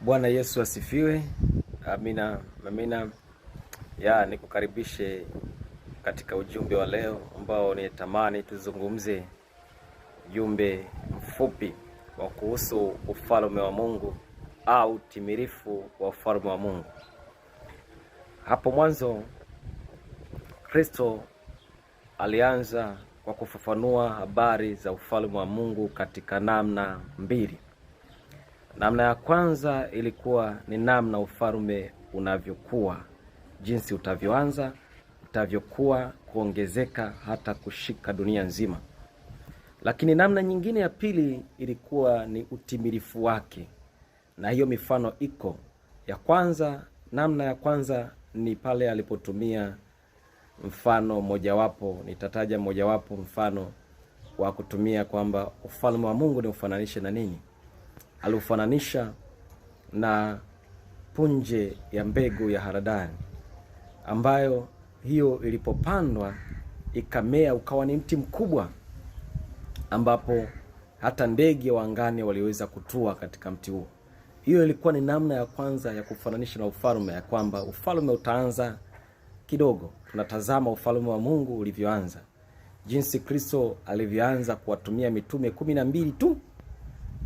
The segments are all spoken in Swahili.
Bwana Yesu asifiwe. Amina. Amina. Nikukaribishe katika ujumbe wa leo ambao nitamani tuzungumze ujumbe mfupi wa kuhusu ufalme wa Mungu au timilifu wa ufalme wa Mungu. Hapo mwanzo Kristo alianza kwa kufafanua habari za ufalme wa Mungu katika namna mbili. Namna ya kwanza ilikuwa ni namna ufalme unavyokuwa, jinsi utavyoanza, utavyokuwa, kuongezeka hata kushika dunia nzima. Lakini namna nyingine ya pili ilikuwa ni utimilifu wake, na hiyo mifano iko. Ya kwanza, namna ya kwanza ni pale alipotumia mfano mojawapo, nitataja mojawapo mfano wa kutumia kwamba ufalme wa Mungu ni ufananishe na nini? Alufananisha na punje ya mbegu ya haradali, ambayo hiyo ilipopandwa ikamea ukawa ni mti mkubwa, ambapo hata ndege wa angani waliweza kutua katika mti huo. Hiyo ilikuwa ni namna ya kwanza ya kufananisha na ufalme, ya kwamba ufalme utaanza kidogo. Tunatazama ufalme wa Mungu ulivyoanza, jinsi Kristo alivyoanza kuwatumia mitume 12 tu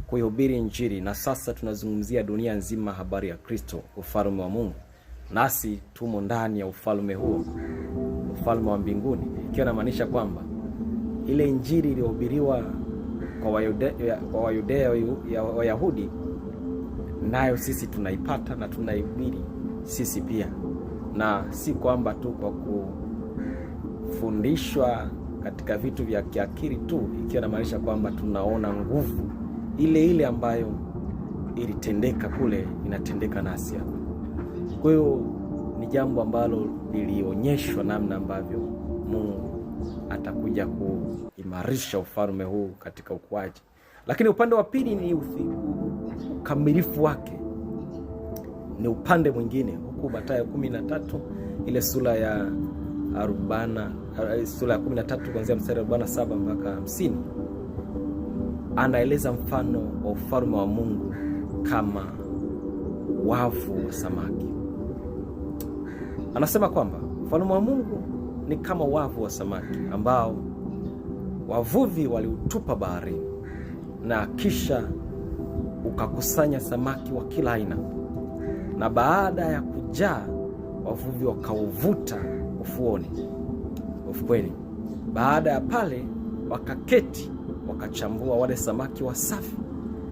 kuhubiri Injili, na sasa tunazungumzia dunia nzima habari ya Kristo, ufalme wa Mungu. Nasi tumo ndani ya ufalme huo, ufalme wa mbinguni, ikiwa inamaanisha kwamba ile Injili iliyohubiriwa kwa Wayudea Wayahudi, nayo sisi tunaipata na tunaihubiri sisi pia. Na si kwamba tu kwa kufundishwa katika vitu vya kiakili tu, ikiwa inamaanisha kwamba tunaona nguvu ile ile ambayo ilitendeka kule inatendeka nasi hapa. Kwa hiyo ni jambo ambalo lilionyeshwa namna ambavyo Mungu atakuja kuimarisha ufalme huu katika ukuaji. Lakini upande wa pili ni ukamilifu wake, ni upande mwingine. Huku Mathayo 13 ile sura ya 13 kuanzia mstari wa 47 mpaka 50, anaeleza mfano wa ufalme wa Mungu kama wavu wa samaki. Anasema kwamba ufalme wa Mungu ni kama wavu wa samaki ambao wavuvi waliutupa baharini, na kisha ukakusanya samaki wa kila aina, na baada ya kujaa wavuvi wakauvuta ufukweni. Baada ya pale wakaketi wakachambua wale samaki wasafi